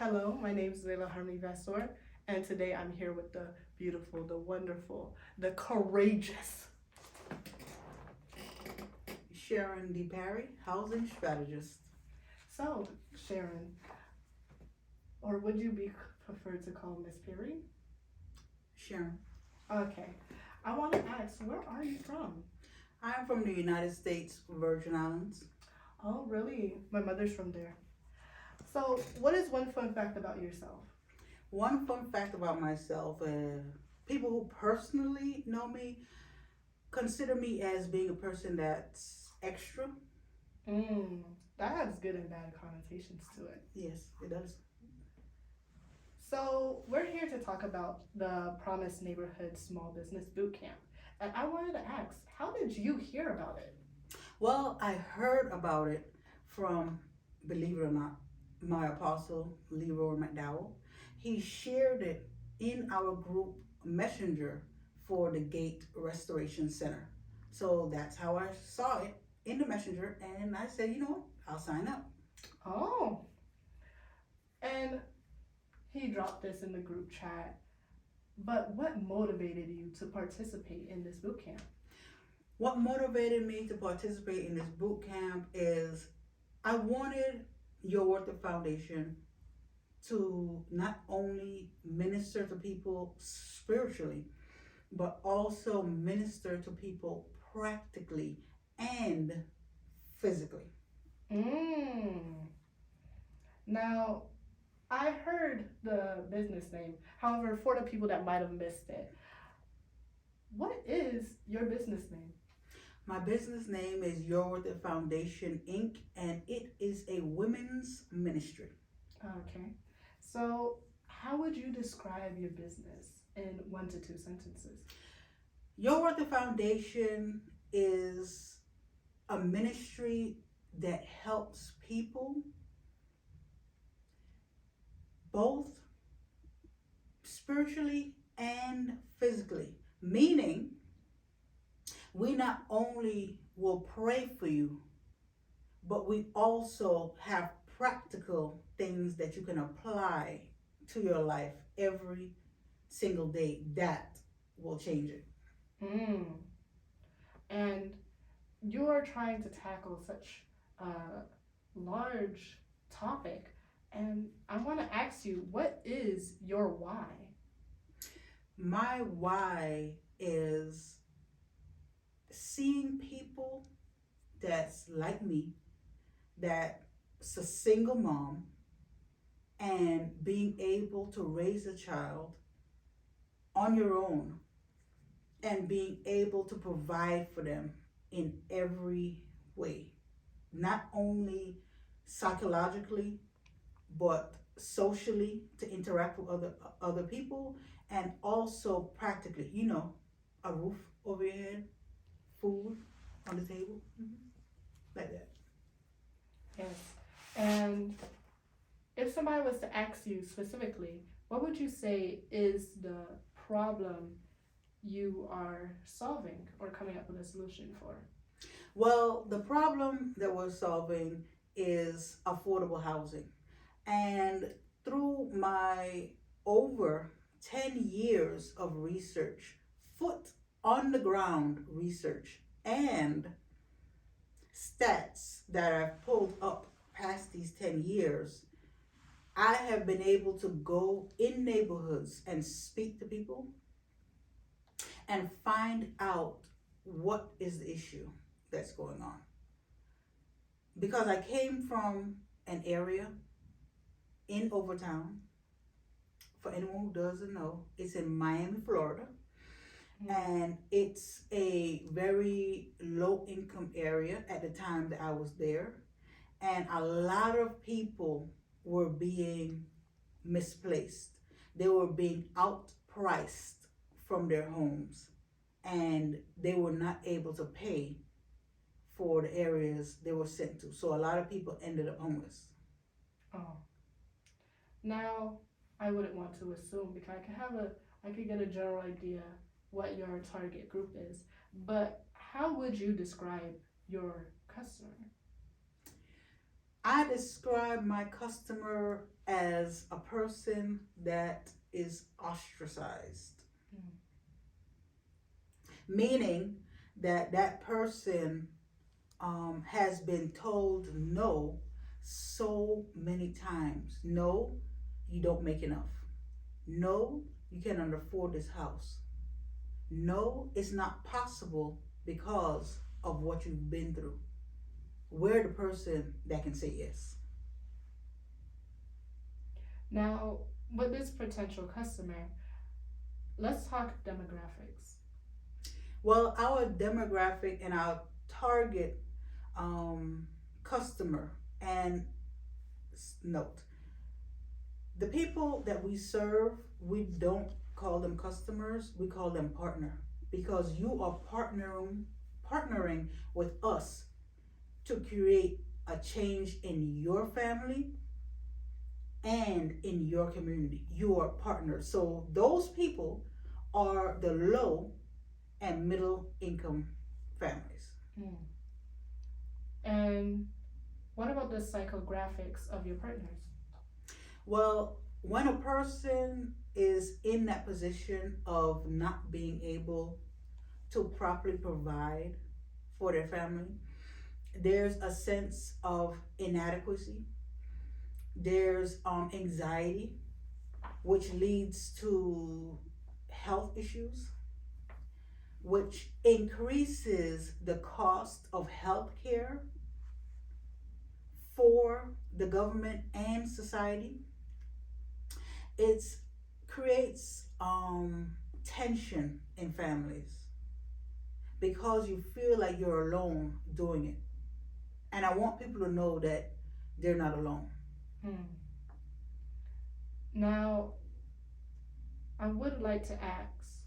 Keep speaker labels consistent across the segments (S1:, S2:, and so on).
S1: Hello, my name is Leila Harmony Vassor, and today I'm here with the beautiful, the wonderful, the courageous.
S2: Sharon D. Perry, housing strategist.
S1: So, Sharon, or would you be preferred to call Miss Perry?
S2: Sharon.
S1: Okay, I want to ask, where are you from?
S2: I'm from the United States Virgin Islands.
S1: Oh, really? My mother's from there. So, what is one fun fact about yourself?
S2: One fun fact about myself, people who personally know me consider me as being a person that's extra.
S1: Mm, that has good and bad connotations to it.
S2: Yes, it does.
S1: So, we're here to talk about the Promise Neighborhood Small Business Boot Camp. And I wanted to ask, how did you hear about it?
S2: Well, I heard about it from, believe it or not, my apostle, Leroy McDowell. He shared it in our group messenger for the Gate Restoration Center. So that's how I saw it in the messenger, and I said, you know what, I'll sign up.
S1: Oh, and he dropped this in the group chat. But what motivated you to participate in this boot camp?
S2: What motivated me to participate in this boot camp is I wanted Your Worth the Foundation to not only minister to people spiritually, but also minister to people practically and physically.
S1: Mm. Now, I heard the business name. However, for the people that might have missed it, what is your business name?
S2: My business name is Your Worth the Foundation Inc., and it is a women's ministry.
S1: Okay. So, how would you describe your business in 1 to 2 sentences?
S2: Your Worth the Foundation is a ministry that helps people both spiritually and physically. Meaning, we not only will pray for you, but we also have practical things that you can apply to your life every single day that will change it.
S1: Mm. And you are trying to tackle such a large topic, and I want to ask you, what is your why?
S2: My why is seeing people that's like me, that's a single mom, and being able to raise a child on your own and being able to provide for them in every way, not only psychologically, but socially to interact with other people, and also practically, a roof over your head, food on the table, like that.
S1: Yes. And if somebody was to ask you specifically, what would you say is the problem you are solving or coming up with a solution for?
S2: Well, the problem that we're solving is affordable housing. And through my over 10 years of research, foot on the ground research, and stats that I've pulled up past these 10 years, I have been able to go in neighborhoods and speak to people and find out what is the issue that's going on. Because I came from an area in Overtown. For anyone who doesn't know, it's in Miami, Florida. And it's a very low income area at the time that I was there. And a lot of people were being misplaced. They were being outpriced from their homes, and they were not able to pay for the areas they were sent to. So a lot of people ended up homeless.
S1: Oh. Now, I wouldn't want to assume because I could get a general idea what your target group is, but how would you describe your customer?
S2: I describe my customer as a person that is ostracized,
S1: Mm.
S2: meaning that that person has been told no so many times. No, you don't make enough. No, you cannot afford this house. No, it's not possible because of what you've been through. We're the person that can say yes.
S1: Now, with this potential customer, let's talk demographics.
S2: Well, our demographic and our target um, customer, and note, the people that we serve, we don't call them customers, we call them partner, because you are partnering with us to create a change in your family and in your community. You are partners. So those people are the low and middle income families.
S1: Mm. And what about the psychographics of your partners?
S2: Well, when a person is in that position of not being able to properly provide for their family, there's a sense of inadequacy, there's anxiety, which leads to health issues, which increases the cost of health care for the government and society. It creates tension in families because you feel like you're alone doing it. And I want people to know that they're not alone.
S1: Mm. Now, I would like to ask,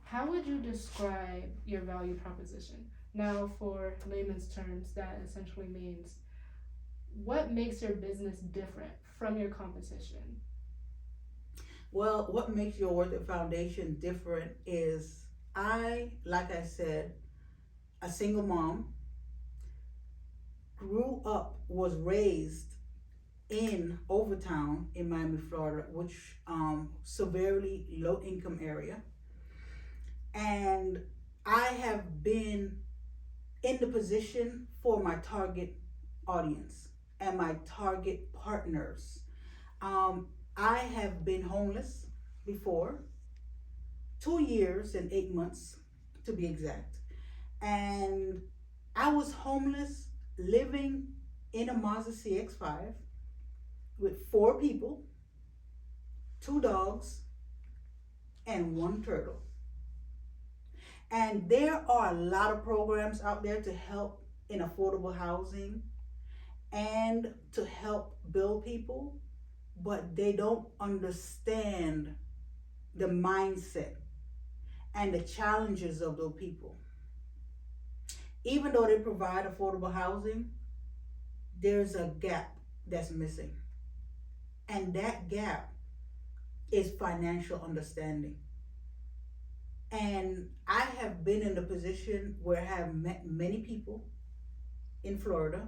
S1: how would you describe your value proposition? Now, for layman's terms, that essentially means what makes your business different from your competition?
S2: Well, what makes your Worth It Foundation different is like I said, a single mom, grew up, was raised in Overtown in Miami, Florida, which severely low income area. And I have been in the position for my target audience and my target partners. Um, I have been homeless before, 2 years and 8 months to be exact. And I was homeless living in a Mazda CX-5 with 4 people, 2 dogs, and 1 turtle. And there are a lot of programs out there to help in affordable housing and to help build people, but they don't understand the mindset and the challenges of those people. Even though they provide affordable housing, there's a gap that's missing. And that gap is financial understanding. And I have been in a position where I have met many people in Florida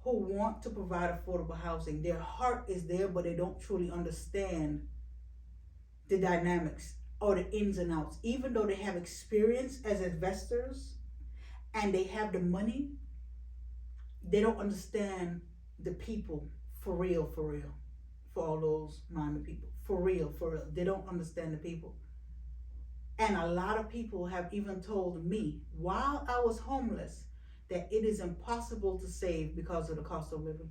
S2: who want to provide affordable housing. Their heart is there, but they don't truly understand the dynamics or the ins and outs. Even though they have experience as investors and they have the money, they don't understand the people for real, for real. For all those Miami people, for real, for real. They don't understand the people. And a lot of people have even told me while I was homeless that it is impossible to save because of the cost of living.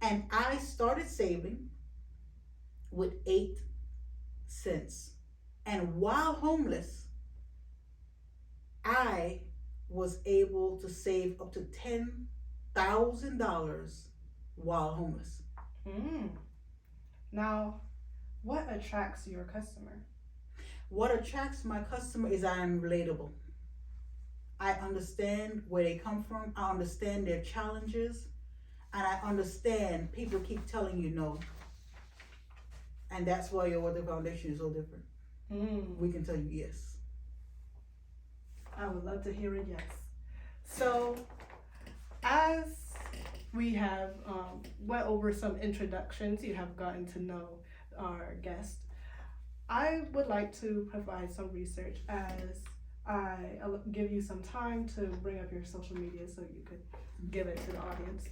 S2: And I started saving with 8 cents. And while homeless, I was able to save up to $10,000 while homeless.
S1: Mm. Now, what attracts your customer?
S2: What attracts my customer is I am relatable. I understand where they come from. I understand their challenges. And I understand people keep telling you no. And that's why your Worth It Foundation is so different.
S1: Mm.
S2: We can tell you yes.
S1: I would love to hear a yes. So, as we have went over some introductions. You have gotten to know our guest. I would like to provide some research as I give you some time to bring up your social media so you could give it to the audience.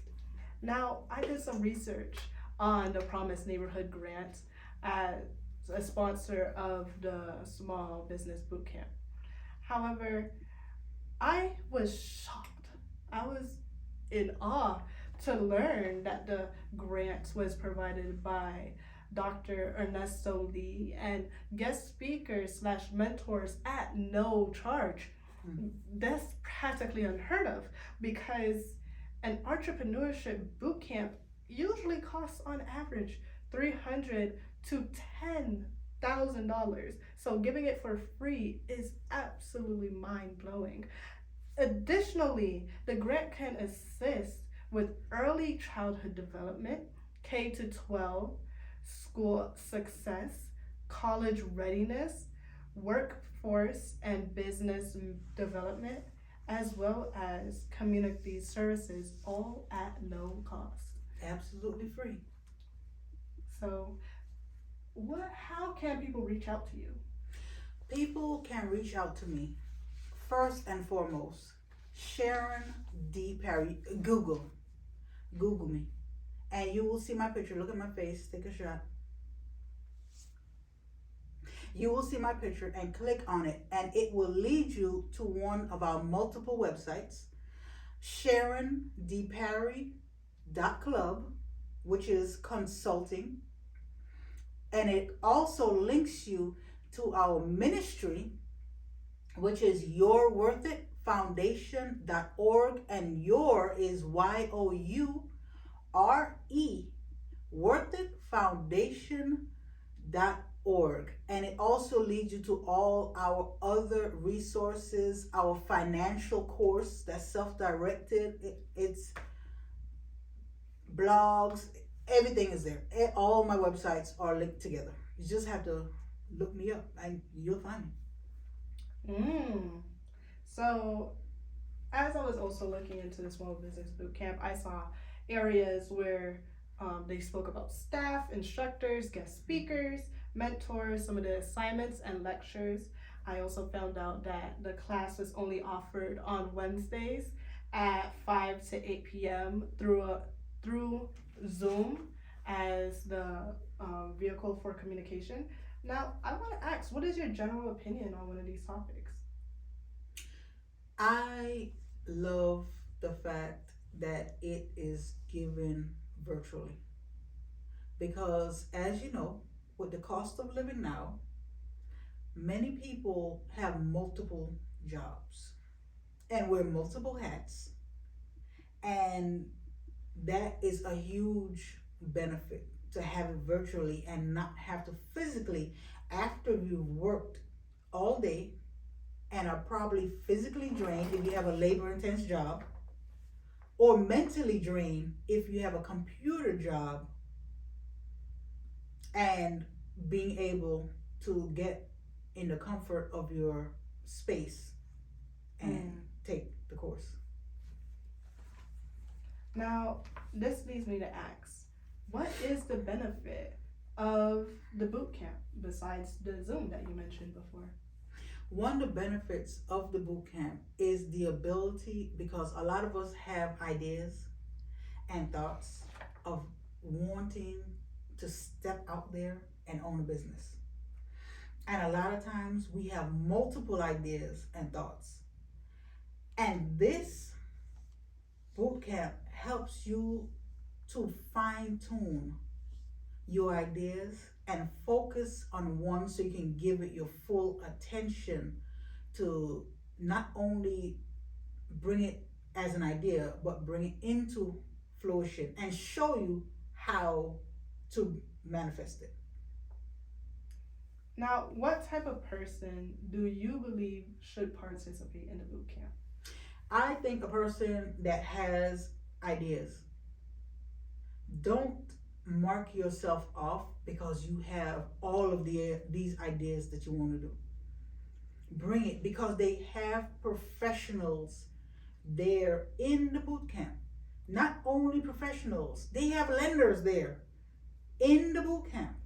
S1: Now, I did some research on the Promise Neighborhood Grant as a sponsor of the Small Business Bootcamp. However, I was shocked. I was in awe to learn that the grant was provided by Dr. Ernesto Lee and guest speakers slash mentors at no charge. That's practically unheard of because an entrepreneurship boot camp usually costs on average $300 to $10,000. So giving it for free is absolutely mind blowing. Additionally, the grant can assist with early childhood development, K to 12, school success, college readiness, workforce and business development, as well as community services, all at no cost.
S2: Absolutely free.
S1: So, how can people reach out to you?
S2: People can reach out to me first and foremost. Sharon D. Perry. Google me, and you will see my picture. Look at my face. Take a shot. You will see my picture and click on it, and it will lead you to one of our multiple websites. SharonDParry.club, which is consulting, and it also links you to our ministry, which is YourWorthItFoundation.org, and your is YOURE, worthitfoundation.org, and it also leads you to all our other resources, our financial course that's self-directed. It's blogs, everything is there. All my websites are linked together. You just have to look me up and you'll find me.
S1: So, as I was also looking into the Small Business Bootcamp, I saw areas where they spoke about staff, instructors, guest speakers, mentors, some of the assignments and lectures. I also found out that the class is only offered on Wednesdays at 5 to 8 p.m. through Zoom as the vehicle for communication. Now, I want to ask, what is your general opinion on one of these topics?
S2: I love the fact that it is given virtually because, as you know, with the cost of living now, many people have multiple jobs and wear multiple hats, and that is a huge benefit to have it virtually and not have to physically, after you've worked all day and are probably physically drained if you have a labor intense job, or mentally drained if you have a computer job, and being able to get in the comfort of your space and take the course.
S1: Now, this leads me to ask, what is the benefit of the boot camp besides the Zoom that you mentioned before?
S2: One of the benefits of the boot camp is the ability, because a lot of us have ideas and thoughts of wanting to step out there and own a business. And a lot of times we have multiple ideas and thoughts. And this boot camp helps you to fine tune your ideas and focus on one so you can give it your full attention to not only bring it as an idea, but bring it into fruition and show you how to manifest it.
S1: Now, what type of person do you believe should participate in the boot camp?
S2: I think a person that has ideas. Don't mark yourself off because you have all of these ideas that you want to do. Bring it, because they have professionals there in the boot camp not only professionals, they have lenders there in the boot camp.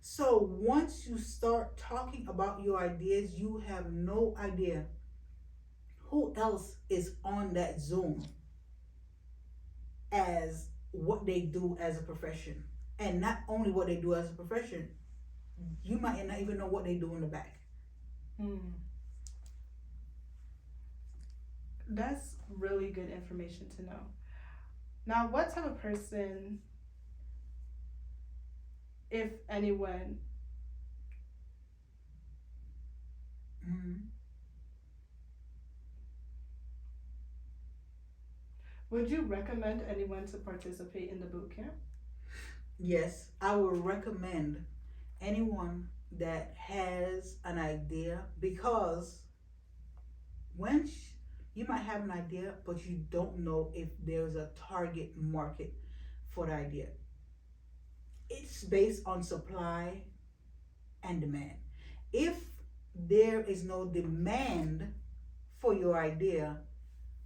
S2: So once you start talking about your ideas, you have no idea who else is on that Zoom as what they do as a profession. And not only what they do as a profession, you might not even know what they do in the back.
S1: Mm. That's really good information to know. Now, what type of person, if anyone,
S2: Mm-hmm.
S1: would you recommend anyone to participate in the boot camp?
S2: Yes, I would recommend anyone that has an idea, because once you might have an idea, but you don't know if there's a target market for the idea. It's based on supply and demand. If there is no demand for your idea,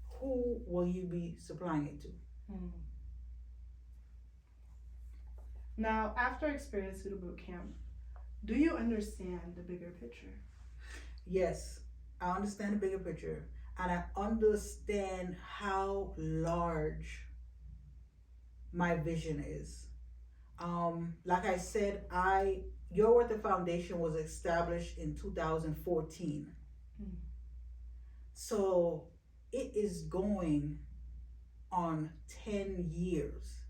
S2: who will you be supplying it to?
S1: Mm. Now, after experiencing the boot camp, do you understand the bigger picture?
S2: Yes, I understand the bigger picture, and I understand how large my vision is. Like I said, Your Worth the Foundation was established in 2014.
S1: Mm.
S2: So it is going on 10 years.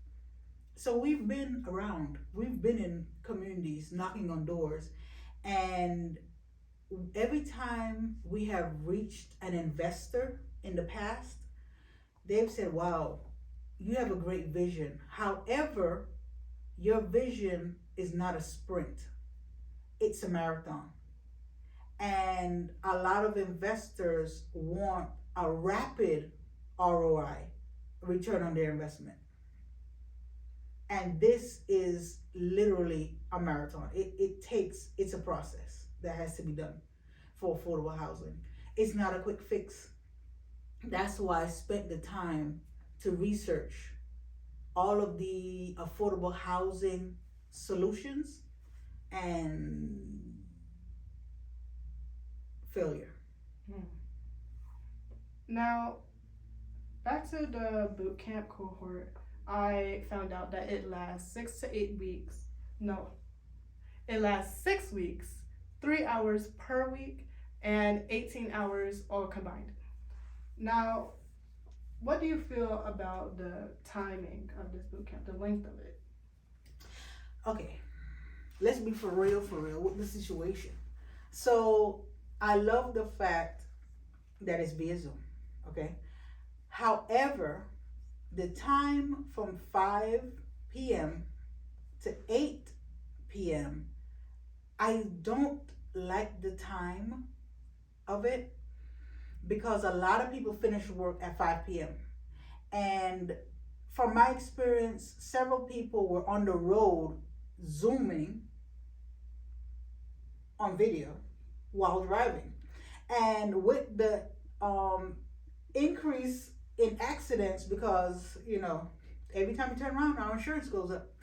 S2: So we've been around, we've been in communities, knocking on doors, and every time we have reached an investor in the past, they've said, wow, you have a great vision. However, your vision is not a sprint, it's a marathon. And a lot of investors want a rapid ROI, return on their investment. And this is literally a marathon. It's a process that has to be done for affordable housing. It's not a quick fix. That's why I spent the time to research all of the affordable housing solutions and failure.
S1: Mm. Now, back to the boot camp cohort, I found out that it lasts 6 to 8 weeks. No, it lasts 6 weeks, 3 hours per week, and 18 hours all combined. Now, what do you feel about the timing of this boot camp, the length of it?
S2: Okay, let's be for real with the situation. So I love the fact that it's via Zoom. Okay. However, the time from 5 p.m. to 8 p.m., I don't like the time of it, because a lot of people finish work at 5 p.m. And from my experience, several people were on the road Zooming on video while driving. And with the increase in accidents, because every time you turn around, our insurance goes up.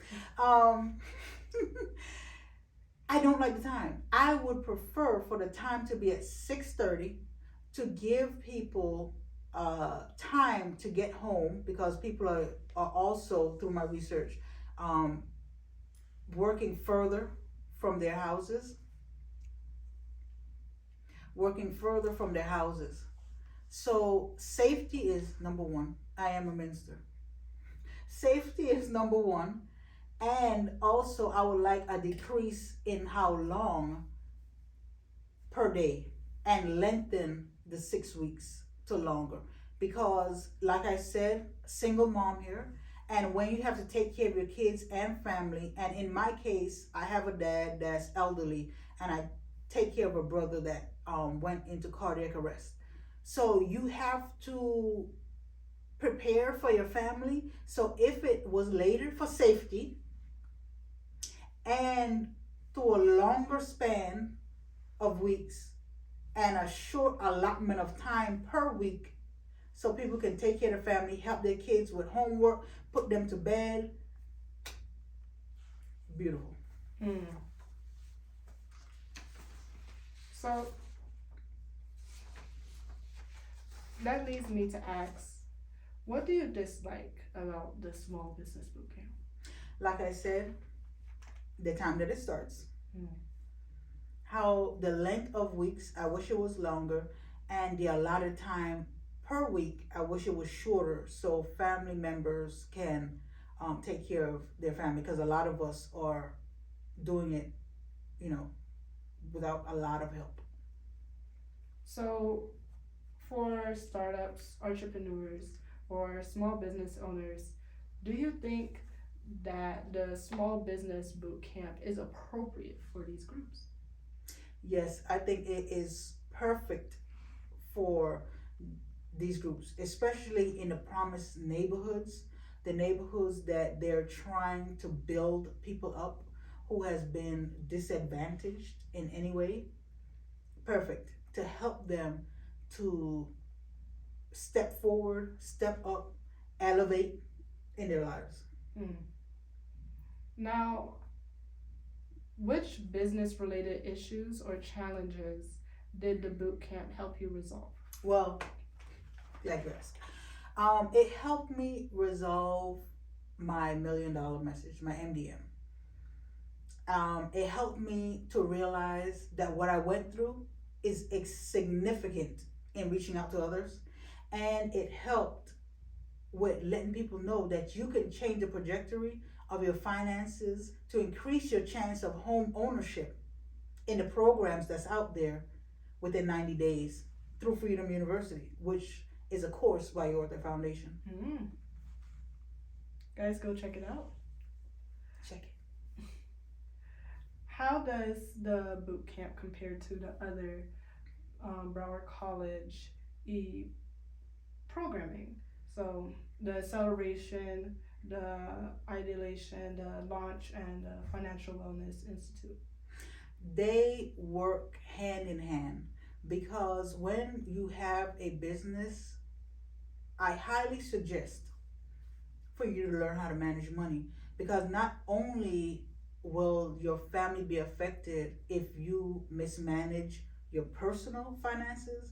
S2: I don't like the time. I would prefer for the time to be at 6:30 to give people time to get home, because people are also, through my research, working further from their houses. So safety is number one. I am a minister. Safety is number one. And also, I would like a decrease in how long per day, and lengthen the 6 weeks to longer. Because, like I said, single mom here, and when you have to take care of your kids and family, and in my case, I have a dad that's elderly, and I take care of a brother that went into cardiac arrest. So you have to prepare for your family. So if it was later, for safety, and through a longer span of weeks, and a short allotment of time per week, so people can take care of the family, help their kids with homework, put them to bed. Beautiful.
S1: Mm. So that leads me to ask, what do you dislike about the small business boot camp?
S2: Like I said, the time that it starts,
S1: Mm.
S2: how the length of weeks, I wish it was longer, and the allotted time per week, I wish it was shorter so family members can take care of their family, because a lot of us are doing it, you know, without a lot of help.
S1: So, for startups, entrepreneurs, or small business owners, do you think that the small business boot camp is appropriate for these groups?
S2: Yes, I think it is perfect for these groups, especially in the promised neighborhoods, the neighborhoods that they're trying to build people up who has been disadvantaged in any way. Perfect to help them to step forward, step up, elevate in their lives.
S1: Mm. Now, which business related issues or challenges did the boot camp help you resolve?
S2: Well, like you asked, it helped me resolve my $1 million message, my MDM. It helped me to realize that what I went through is significant in reaching out to others, and it helped with letting people know that you can change the trajectory of your finances to increase your chance of home ownership in the programs that's out there within 90 days through Freedom University, which is a course by your Author Foundation.
S1: Mm. Guys, go check it out.
S2: Check it.
S1: How does the boot camp compare to the other Broward College programming? So the acceleration, the ideation, the launch, and the Financial Wellness Institute.
S2: They work hand in hand, because when you have a business, I highly suggest for you to learn how to manage money, because not only will your family be affected if you mismanage your personal finances,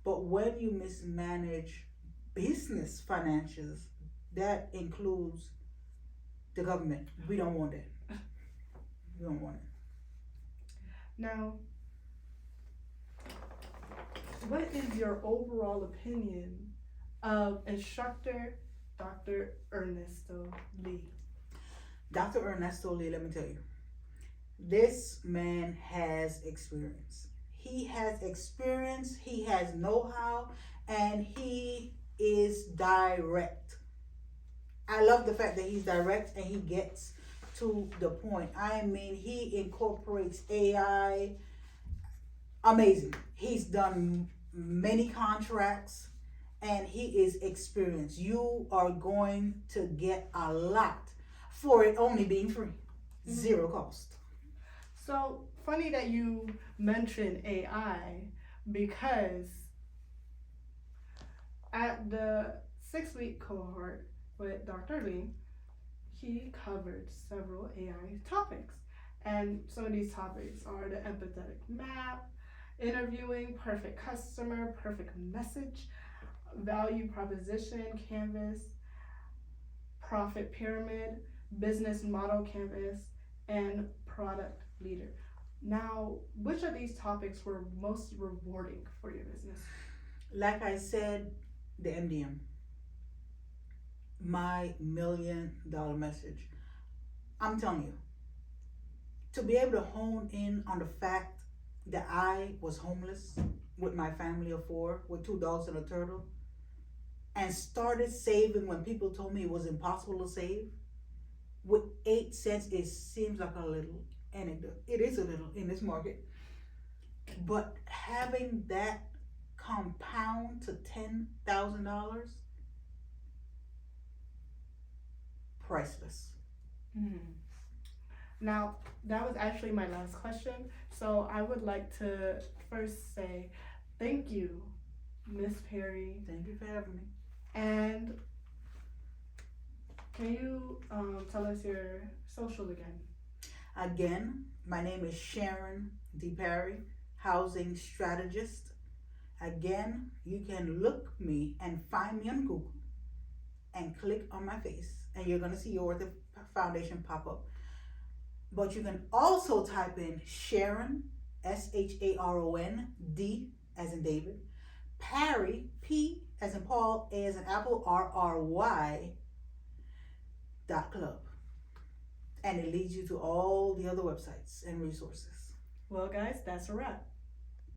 S2: but when you mismanage business finances, that includes the government. We don't want it. We don't want it.
S1: Now, what is your overall opinion of instructor Dr. Ernesto Lee?
S2: Dr. Ernesto Lee, let me tell you, this man has experience. He has experience, he has know how, and he is direct. I love the fact that he's direct and he gets to the point. I mean, he incorporates AI. Amazing. He's done many contracts and he is experienced. You are going to get a lot for it only being free, zero cost.
S1: So funny that you mentioned AI, because at the 6-week cohort with Dr. Lee, he covered several AI topics. And some of these topics are the empathetic map, interviewing, perfect customer, perfect message, value proposition canvas, profit pyramid, business model canvas, and product leader. Now, which of these topics were most rewarding for your business?
S2: Like I said, the MDM, my $1 million message. I'm telling you, to be able to hone in on the fact that I was homeless with my family of 4, with 2 dogs and a turtle, and started saving when people told me it was impossible to save. With 8 cents, it seems like a little, and it is a little in this market. But having that compound to $10,000, priceless.
S1: Mm. Now, that was actually my last question. So I would like to first say thank you Miss Perry.
S2: Thank you for having me.
S1: And can you tell us your social again?
S2: Again, my name is Sharon D. Perry, housing strategist. Again, you can look me and find me on Google and click on my face, and you're going to see your Ortho Foundation pop up. But you can also type in Sharon, Sharon D as in David, Perry, P as in Paul, A as in Apple, RRY .club. And it leads you to all the other websites and resources.
S1: Well, guys, that's a wrap.